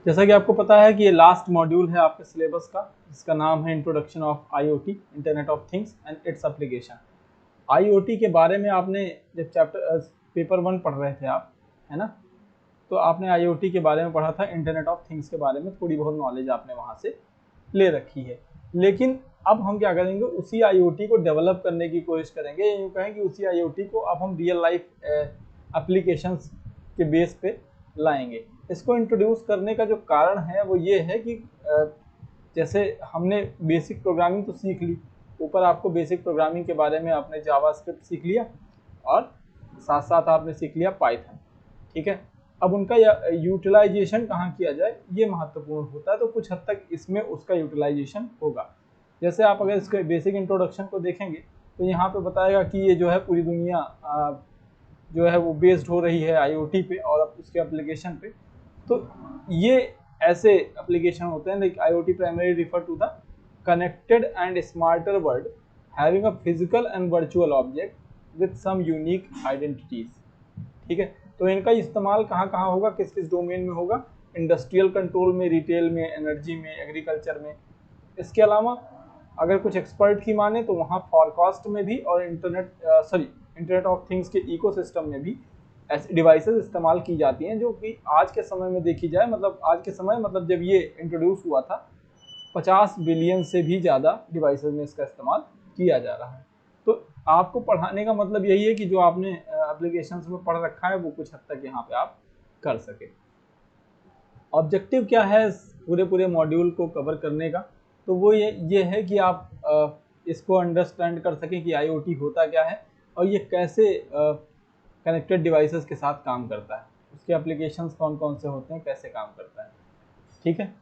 जैसा कि आपको पता है कि ये लास्ट मॉड्यूल है आपके सिलेबस का, जिसका नाम है introduction of IoT, internet of things and its application. IoT के बारे में आपने जब पेपर 1 पढ़ रहे थे आप, है ना, तो आपने आईओटी के बारे में पढ़ा था, इंटरनेट ऑफ थिंग्स के बारे में थोड़ी बहुत नॉलेज आपने वहाँ से ले रखी है। लेकिन अब हम क्या करेंगे, उसी आईओटी को डेवलप करने की कोशिश करेंगे, यूँ कहें कि उसी आईओटी को अब हम रियल लाइफ एप्लीकेशंस के बेस पे लाएंगे। इसको इंट्रोड्यूस करने का जो कारण है वो ये है कि जैसे हमने बेसिक प्रोग्रामिंग तो सीख ली, ऊपर आपको बेसिक प्रोग्रामिंग के बारे में आपने जावास्क्रिप्ट सीख लिया और साथ साथ आपने सीख लिया पाइथन, ठीक है। अब उनका यूटिलाइजेशन कहाँ किया जाए ये महत्वपूर्ण होता है, तो कुछ हद तक इसमें उसका यूटिलाइजेशन होगा। जैसे आप अगर इसके बेसिक इंट्रोडक्शन को देखेंगे तो यहाँ पे बताएगा कि ये जो है पूरी दुनिया जो है वो बेस्ड हो रही है आईओटी पे और उसके एप्लीकेशन पे। तो ये ऐसे एप्लीकेशन होते हैं like IoT primary refer to the connected and smarter world having a physical and virtual object with some unique identities, ठीक है। तो इनका इस्तेमाल कहाँ कहाँ होगा, किस किस डोमेन में होगा, इंडस्ट्रियल कंट्रोल में, रिटेल में, एनर्जी में, एग्रीकल्चर में। इसके अलावा अगर कुछ एक्सपर्ट की माने तो वहाँ फॉरकास्ट में भी और इंटरनेट ऑफ थिंग्स के इकोसिस्टम में भी ऐसी डिवाइसेस इस्तेमाल की जाती हैं जो कि आज के समय में देखी जाए, मतलब आज के समय मतलब जब ये इंट्रोड्यूस हुआ था 50 बिलियन से भी ज़्यादा डिवाइसेस में इसका इस्तेमाल किया जा रहा है। तो आपको पढ़ाने का मतलब यही है कि जो आपने एप्लीकेशंस में पढ़ रखा है वो कुछ हद तक यहाँ पे आप कर सके। ऑब्जेक्टिव क्या है पूरे मॉड्यूल को कवर करने का, तो वो ये है कि आप इसको अंडरस्टैंड कर सकें कि आईओटी होता क्या है और ये कैसे कनेक्टेड डिवाइसेस के साथ काम करता है, उसके एप्लीकेशंस कौन कौन से होते हैं, कैसे काम करता है, ठीक है।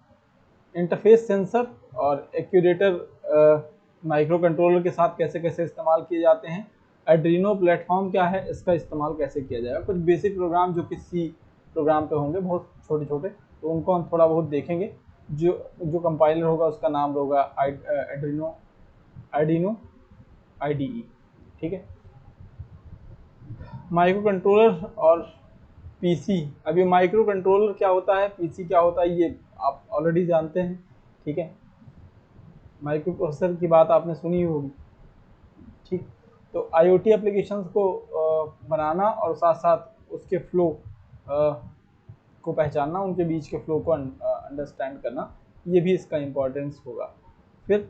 इंटरफेस सेंसर और एक्यूरेटर माइक्रो कंट्रोलर के साथ कैसे कैसे इस्तेमाल किए जाते हैं, एड्रीनो प्लेटफॉर्म क्या है, इसका इस्तेमाल कैसे किया जाएगा, कुछ बेसिक प्रोग्राम जो कि सी प्रोग्राम पे होंगे बहुत छोटे छोटे, तो उनको हम थोड़ा बहुत देखेंगे। जो कंपाइलर होगा उसका नाम होगा आर्डिनो IDE, ठीक है। माइक्रो कंट्रोलर और पीसी, अभी माइक्रो कंट्रोलर क्या होता है, पीसी क्या होता है, ये आप ऑलरेडी जानते हैं, ठीक है। माइक्रो प्रोसेसर की बात आपने सुनी होगी, ठीक। तो आईओटी एप्लीकेशंस को बनाना और साथ साथ उसके फ्लो को पहचानना, उनके बीच के फ्लो को अंडरस्टैंड करना, ये भी इसका इम्पोर्टेंस होगा। फिर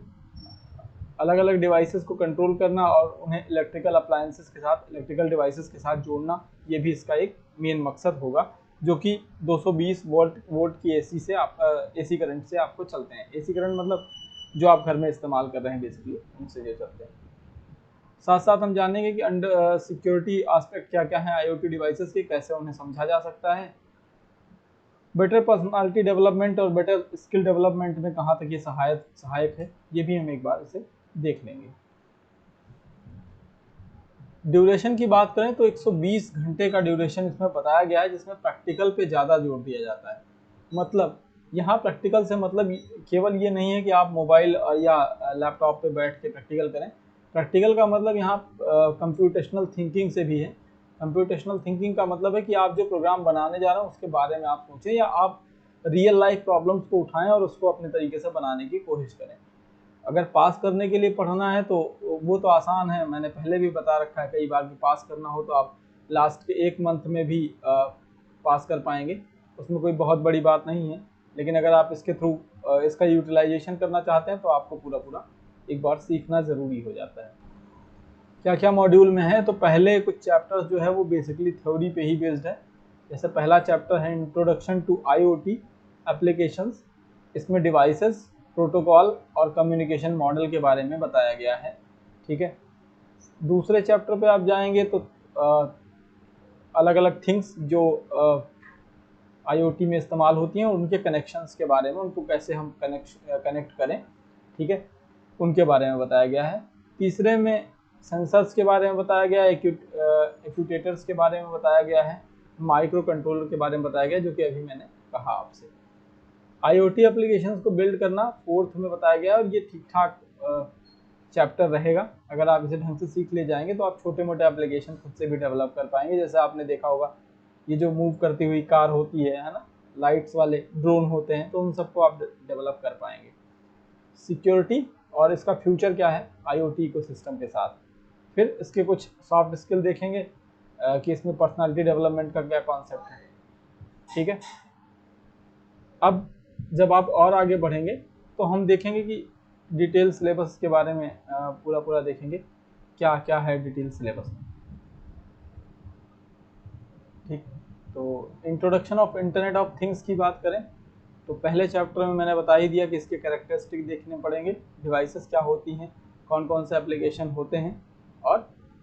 अलग अलग डिवाइसेस को कंट्रोल करना और उन्हें इलेक्ट्रिकल अप्लायंसेस के साथ, इलेक्ट्रिकल डिवाइसेस के साथ जोड़ना, ये भी इसका एक मेन मकसद होगा, जो कि 220 वोल्ट की एसी से एसी करंट से आपको चलते हैं। एसी करंट मतलब जो आप घर में इस्तेमाल कर रहे हैं बेसिकली उनसे जो चलते हैं। साथ साथ हम जानेंगे कि अंडर सिक्योरिटी एस्पेक्ट क्या क्या है आईओटी डिवाइसेस के, कैसे उन्हें समझा जा सकता है। बेटर पर्सनालिटी डेवलपमेंट और बेटर स्किल डेवलपमेंट में कहाँ तक ये सहायक है, ये भी हम एक बार इसे देख लेंगे। ड्यूरेशन की बात करें तो 120 घंटे का ड्यूरेशन इसमें बताया गया है, जिसमें प्रैक्टिकल पे ज़्यादा जोर दिया जाता है। मतलब यहाँ प्रैक्टिकल से मतलब केवल ये नहीं है कि आप मोबाइल या लैपटॉप पे बैठ के प्रैक्टिकल करें। प्रैक्टिकल का मतलब यहाँ कंप्यूटेशनल थिंकिंग से भी है। कंप्यूटेशनल थिंकिंग का मतलब है कि आप जो प्रोग्राम बनाने जा रहे हैं उसके बारे में आप सोचें या आप रियल लाइफ प्रॉब्लम्स को उठाएं और उसको अपने तरीके से बनाने की कोशिश करें। अगर पास करने के लिए पढ़ना है तो वो तो आसान है, मैंने पहले भी बता रखा है कई बार कि पास करना हो तो आप लास्ट के 1 मंथ में भी पास कर पाएंगे, उसमें कोई बहुत बड़ी बात नहीं है। लेकिन अगर आप इसके थ्रू इसका यूटिलाइजेशन करना चाहते हैं तो आपको पूरा एक बार सीखना ज़रूरी हो जाता है। क्या क्या मॉड्यूल में है, तो पहले कुछ चैप्टर्स जो है वो बेसिकली थ्योरी पे ही बेस्ड है। जैसे पहला चैप्टर है इंट्रोडक्शन टू आईओटी एप्लीकेशंस, इसमें डिवाइसेस, प्रोटोकॉल और कम्युनिकेशन मॉडल के बारे में बताया गया है, ठीक है। दूसरे चैप्टर पे आप जाएंगे तो अलग अलग थिंग्स जो आईओटी में इस्तेमाल होती हैं उनके कनेक्शंस के बारे में, उनको कैसे हम कनेक्ट करें, ठीक है, उनके बारे में बताया गया है। तीसरे में सेंसर्स के बारे में बताया गया है, एक्यूटेटर्स के बारे में बताया गया है, माइक्रो कंट्रोलर के बारे में बताया गया जो कि अभी मैंने कहा आपसे। आईओटी एप्लीकेशंस को बिल्ड करना 4th में बताया गया और ये ठीक ठाक चैप्टर रहेगा। अगर आप इसे ढंग से सीख ले जाएंगे तो आप छोटे मोटे एप्लीकेशन खुद से भी डेवलप कर पाएंगे। जैसे आपने देखा होगा ये जो मूव करती हुई कार होती है ना, लाइट्स वाले ड्रोन होते हैं, तो उन सबको आप डेवलप कर पाएंगे। सिक्योरिटी और इसका फ्यूचर क्या है आईओटी इकोसिस्टम के साथ। फिर इसके कुछ सॉफ्ट स्किल देखेंगे कि इसमें पर्सनालिटी डेवलपमेंट का क्या कॉन्सेप्ट है। ठीक है, अब जब आप और आगे बढ़ेंगे तो हम देखेंगे कि डिटेल सिलेबस के बारे में पूरा देखेंगे क्या क्या है डिटेल सिलेबस में। ठीक, तो introduction of internet of things की बात करें तो पहले चैप्टर में मैंने बता ही दिया कि इसके कैरेक्टरिस्टिक देखने पड़ेंगे, डिवाइसेस क्या होती हैं, कौन कौन से एप्लीकेशन होते हैं और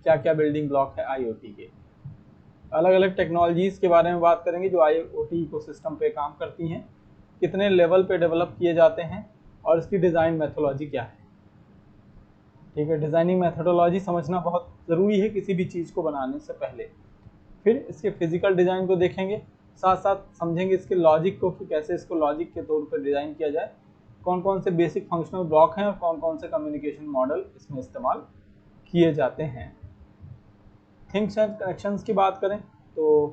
क्या क्या बिल्डिंग ब्लॉक है आईओटी के। अलग अलग टेक्नोलॉजीज़ के बारे में बात करेंगे जो आईओटी इकोसिस्टम पे काम करती हैं, कितने लेवल पे डेवलप किए जाते हैं और इसकी डिज़ाइन मैथोलॉजी क्या है। ठीक है, डिज़ाइनिंग मैथोडोलॉजी समझना बहुत ज़रूरी है किसी भी चीज़ को बनाने से पहले। फिर इसके फिजिकल डिज़ाइन को देखेंगे, साथ साथ समझेंगे इसके लॉजिक को कि कैसे इसको लॉजिक के तौर पर डिज़ाइन किया जाए, कौन कौन से बेसिक फंक्शनल ब्लॉक हैं और कौन कौन से कम्युनिकेशन मॉडल इसमें इस्तेमाल किए जाते हैं। थिंग्स एंड कनेक्शंस की बात करें तो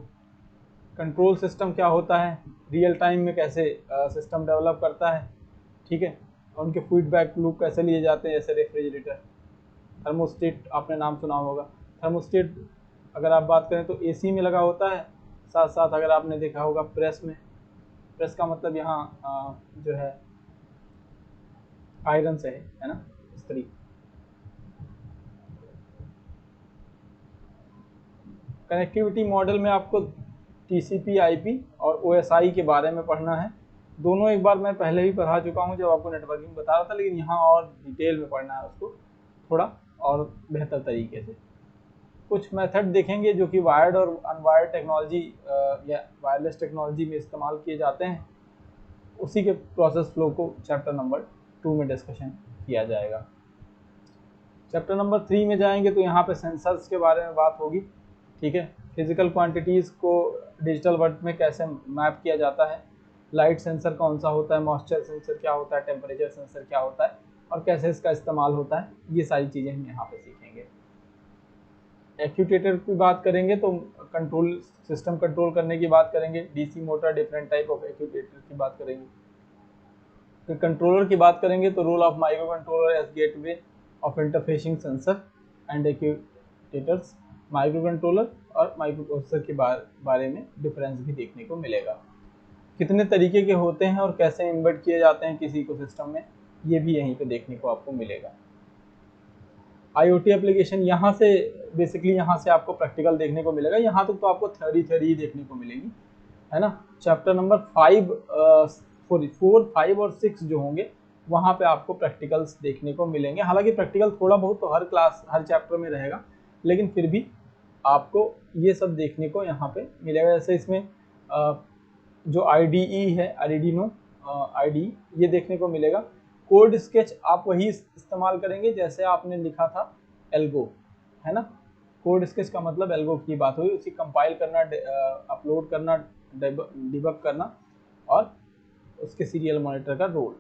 कंट्रोल सिस्टम क्या होता है, रियल टाइम में कैसे सिस्टम डेवलप करता है। ठीक है, उनके फीडबैक लूप कैसे लिए जाते हैं, जैसे रेफ्रिजरेटर, थर्मोस्टेट आपने नाम सुना होगा। थर्मोस्टेट अगर आप बात करें तो एसी में लगा होता है, साथ साथ अगर आपने देखा होगा प्रेस में, प्रेस का मतलब यहाँ जो है आयरन से है ना, इस तरीके। कनेक्टिविटी मॉडल में आपको टीसीपी आईपी और ओएसआई के बारे में पढ़ना है। दोनों एक बार मैं पहले ही पढ़ा चुका हूँ जब आपको नेटवर्किंग बता रहा था, लेकिन यहाँ और डिटेल में पढ़ना है उसको थोड़ा और बेहतर तरीके से। कुछ मेथड देखेंगे जो कि वायर्ड और अनवायर्ड टेक्नोलॉजी या वायरलेस टेक्नोलॉजी में इस्तेमाल किए जाते हैं, उसी के प्रोसेस फ्लो को चैप्टर नंबर 2 में डिस्कशन किया जाएगा। चैप्टर नंबर 3 में जाएंगे तो यहाँ पे सेंसर्स के बारे में बात होगी। ठीक है, फिजिकल क्वांटिटीज़ को डिजिटल वर्ल्ड में कैसे मैप किया जाता है, लाइट सेंसर कौन सा होता है, मॉइस्चर सेंसर क्या होता है, टेम्परेचर सेंसर क्या होता है और कैसे इसका इस्तेमाल होता है, ये सारी चीज़ें हम यहाँ पे सीखेंगे। एक्यूटेटर की बात करेंगे तो कंट्रोल सिस्टम कंट्रोल करने की बात करेंगे, DC motor, different type of actuator की बात करेंगे। फिर कंट्रोलर की बात करेंगे तो role of micro controller as gateway of interfacing sensor and actuators, micro controller और माइक्रो प्रोसेसर के बारे में डिफरेंस भी देखने को मिलेगा। कितने तरीके के होते हैं और कैसे इम्बेड किए जाते हैं किसी इकोसिस्टम में, ये भी यहीं पे देखने को आपको मिलेगा। आईओटी एप्लीकेशन यहाँ से बेसिकली यहाँ से आपको प्रैक्टिकल देखने को मिलेगा। यहाँ तक तो आपको थ्योरी ही देखने को मिलेगी, है ना। चैप्टर नंबर 4, 5 और 6 जो होंगे वहाँ पे आपको प्रैक्टिकल्स देखने को मिलेंगे। हालांकि प्रैक्टिकल थोड़ा बहुत तो हर चैप्टर में रहेगा, लेकिन फिर भी आपको ये सब देखने को यहाँ पे मिलेगा। जैसे इसमें जो IDE है, आर्डिनो IDE, ये देखने को मिलेगा। कोड स्केच आप वही इस्तेमाल करेंगे जैसे आपने लिखा था एल्गो, है ना। कोड स्केच का मतलब एल्गो की बात हुई, उसी कंपाइल करना, अपलोड करना, डिबग करना और उसके सीरियल मॉनिटर का रोल।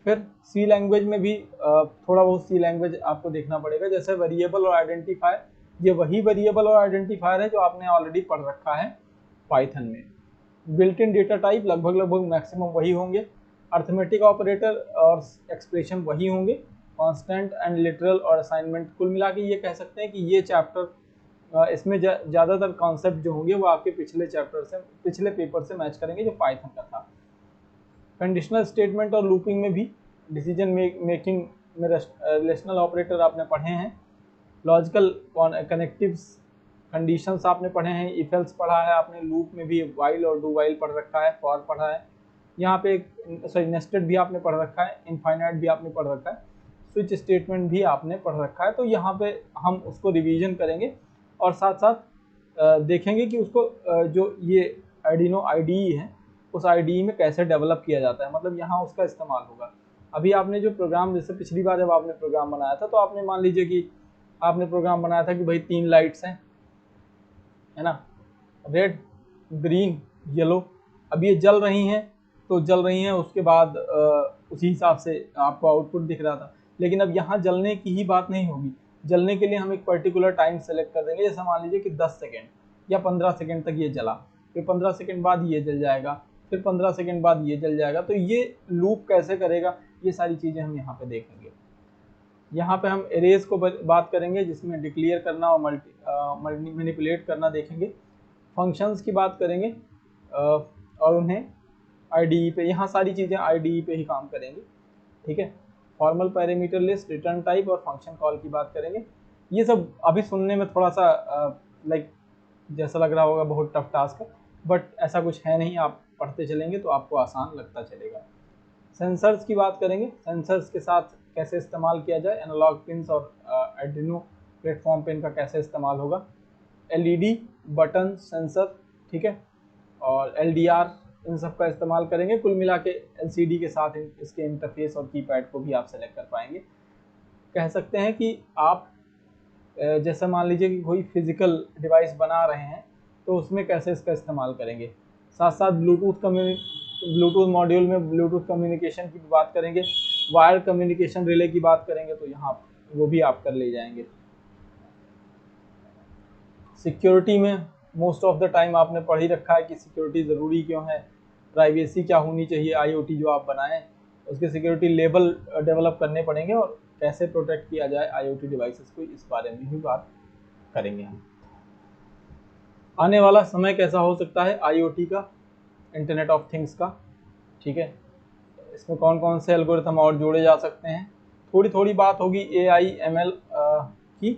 फिर सी लैंग्वेज में भी थोड़ा बहुत सी लैंग्वेज आपको देखना पड़ेगा, जैसे वेरिएबल और आइडेंटिफायर, ये वही वेरिएबल और आइडेंटिफायर है जो आपने ऑलरेडी पढ़ रखा है पाइथन में। बिल्ट इन डेटा टाइप लगभग मैक्सिमम वही होंगे। अर्थमेटिक ऑपरेटर और एक्सप्रेशन वही होंगे। कांस्टेंट एंड लिटरल और असाइनमेंट, कुल मिला के ये कह सकते हैं कि ये चैप्टर इसमें ज़्यादातर कॉन्सेप्ट जो होंगे वो आपके पिछले पेपर से मैच करेंगे जो पाइथन का था। कंडीशनल स्टेटमेंट और लूपिंग में भी डिसीजन मेकिंग में रिलेशनल ऑपरेटर आपने पढ़े हैं। लॉजिकल कनेक्टिव्स कंडीशंस आपने पढ़े हैं, इफ एल्स पढ़ा है आपने, लूप में भी वाइल और डू वाइल पढ़ रखा है, फॉर पढ़ा है, यहाँ पे नेस्टेड भी आपने पढ़ रखा है, इनफाइनाइट भी आपने पढ़ रखा है, स्विच स्टेटमेंट भी आपने पढ़ रखा है। तो यहाँ पे हम उसको रिवीजन करेंगे और साथ साथ देखेंगे कि उसको जो ये आर्डिनो IDE है उस IDE में कैसे डेवलप किया जाता है, मतलब यहाँ उसका इस्तेमाल होगा। अभी आपने जो प्रोग्राम, जैसे पिछली बार जब आपने प्रोग्राम बनाया था तो आपने मान लीजिए कि आपने प्रोग्राम बनाया था कि भाई 3 लाइट्स हैं, है ना, रेड, ग्रीन, येलो। अब ये जल रही हैं तो जल रही हैं, उसके बाद उसी हिसाब से आपको आउटपुट दिख रहा था। लेकिन अब यहाँ जलने की ही बात नहीं होगी, जलने के लिए हम एक पर्टिकुलर टाइम सेलेक्ट कर देंगे। जैसे मान लीजिए कि 10 सेकेंड या 15 सेकेंड तक ये जला, फिर 15 सेकेंड बाद ये जल जाएगा, फिर 15 सेकंड बाद ये जल जाएगा। तो ये लूप कैसे करेगा, ये सारी चीज़ें हम यहाँ पे देखेंगे। यहाँ पे हम एरेज को बात करेंगे, जिसमें डिक्लेयर करना और मैनिपुलेट करना देखेंगे। फंक्शंस की बात करेंगे और उन्हें IDE पे, यहाँ सारी चीज़ें IDE पे ही काम करेंगे, ठीक है। Formal parameter list, return type और फंक्शन कॉल की बात करेंगे। ये सब अभी सुनने में थोड़ा सा लाइक जैसा लग रहा होगा बहुत टफ टास्क है, बट ऐसा कुछ है नहीं। आप पढ़ते चलेंगे तो आपको आसान लगता चलेगा। सेंसर्स की बात करेंगे, सेंसर्स के साथ कैसे इस्तेमाल किया जाए, एनालॉग पिन्स और आर्डिनो प्लेटफॉर्म पे इनका कैसे इस्तेमाल होगा। LED बटन सेंसर, ठीक है, और LDR, इन सब का इस्तेमाल करेंगे। कुल मिला के LCD के साथ इसके इंटरफेस और कीपैड को भी आप सेलेक्ट कर पाएंगे। कह सकते हैं कि आप जैसे मान लीजिए कि कोई फिजिकल डिवाइस बना रहे हैं तो उसमें कैसे इसका इस्तेमाल करेंगे। साथ साथ ब्लूटूथ मॉड्यूल में ब्लूटूथ कम्युनिकेशन की भी बात करेंगे, वायर कम्युनिकेशन रिले की बात करेंगे, तो यहाँ वो भी आप कर ले जाएंगे। सिक्योरिटी में मोस्ट ऑफ द टाइम आपने पढ़ ही रखा है कि सिक्योरिटी ज़रूरी क्यों है, प्राइवेसी क्या होनी चाहिए, IoT जो आप बनाएं उसके सिक्योरिटी लेवल डेवलप करने पड़ेंगे और कैसे प्रोटेक्ट किया जाए IoT डिवाइसेस को, इस बारे में भी बात करेंगे हम। आने वाला समय कैसा हो सकता है IoT का, इंटरनेट ऑफ थिंग्स का, ठीक है, इसमें कौन कौन से एल्गोरिथम और जोड़े जा सकते हैं। थोड़ी थोड़ी बात होगी AI ML की।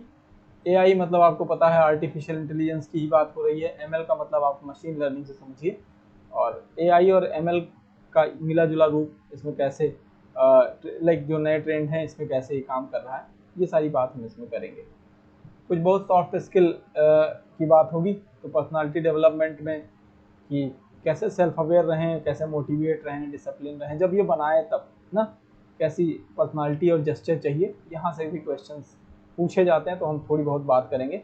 AI मतलब आपको पता है आर्टिफिशियल इंटेलिजेंस की ही बात हो रही है। ML का मतलब आप मशीन लर्निंग से समझिए, और AI और ML का मिला जुला रूप इसमें कैसे लाइक जो नए ट्रेंड हैं इसमें कैसे ये काम कर रहा है, ये सारी बात हम इसमें करेंगे। कुछ बहुत सॉफ्ट स्किल की बात होगी, तो पर्सनालिटी डेवलपमेंट में कि कैसे सेल्फ अवेयर रहें, कैसे मोटिवेट रहें, डिसिप्लिन रहें, जब ये बनाए तब ना, कैसी पर्सनालिटी और जेस्चर चाहिए, यहाँ से भी क्वेश्चंस पूछे जाते हैं, तो हम थोड़ी बहुत बात करेंगे।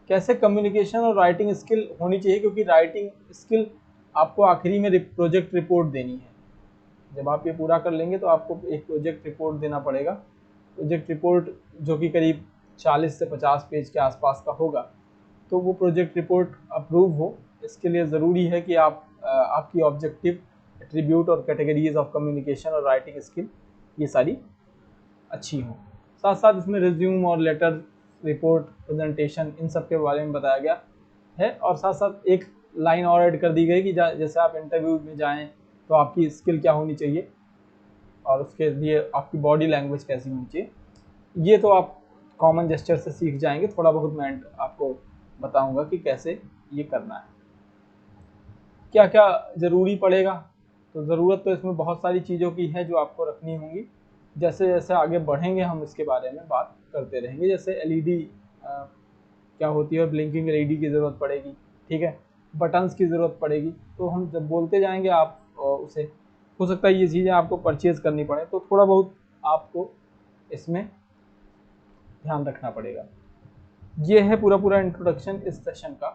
कैसे कम्युनिकेशन और राइटिंग स्किल होनी चाहिए, क्योंकि राइटिंग स्किल आपको आखिरी में प्रोजेक्ट रिपोर्ट देनी है। जब आप ये पूरा कर लेंगे तो आपको एक प्रोजेक्ट रिपोर्ट देना पड़ेगा। प्रोजेक्ट रिपोर्ट जो कि करीब 40 से 50 पेज के आसपास का होगा, तो वो प्रोजेक्ट रिपोर्ट अप्रूव हो, इसके लिए ज़रूरी है कि आपकी ऑब्जेक्टिव, एट्रीब्यूट और कैटेगरीज ऑफ कम्युनिकेशन और राइटिंग स्किल ये सारी अच्छी हों। साथ साथ इसमें रिज्यूम और लेटर, रिपोर्ट, प्रेजेंटेशन, इन सब के बारे में बताया गया है। और साथ साथ एक लाइन और ऐड कर दी गई कि जैसे आप इंटरव्यू में जाएं तो आपकी स्किल क्या होनी चाहिए और उसके लिए आपकी बॉडी लैंग्वेज कैसी होनी चाहिए। ये तो आप कॉमन जेस्चर से सीख जाएंगे, थोड़ा बहुत मैं आपको बताऊंगा कि कैसे ये करना है। क्या क्या ज़रूरी पड़ेगा, तो ज़रूरत तो इसमें बहुत सारी चीज़ों की है जो आपको रखनी होंगी। जैसे जैसे आगे बढ़ेंगे हम इसके बारे में बात करते रहेंगे। जैसे LED क्या होती है, ब्लिंकिंग LED की ज़रूरत पड़ेगी, ठीक है, बटन्स की ज़रूरत पड़ेगी। तो हम जब बोलते जाएंगे आप उसे, हो सकता है ये चीज़ें आपको परचेज़ करनी पड़े, तो थोड़ा बहुत आपको इसमें ध्यान रखना पड़ेगा। ये है पूरा इंट्रोडक्शन इस सेशन का।